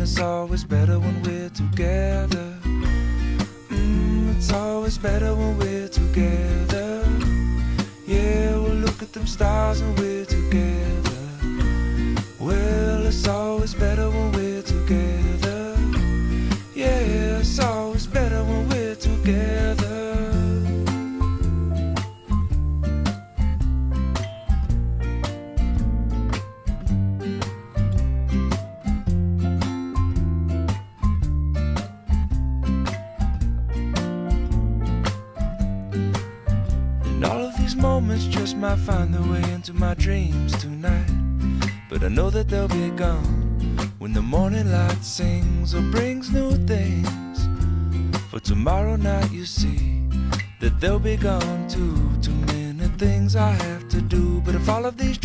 it's always better when we're together. It's always better when we're together. Yeah, we'll look at them stars and we're together. Well, it's always better when we're together. Yeah, it's always better when we're together. And all of these moments just might find their way into my dreams tonight. But I know that they'll be gone when the morning light sings or brings new things. For tomorrow night you see that they'll be gone too. Too many things I have to do. But if all of these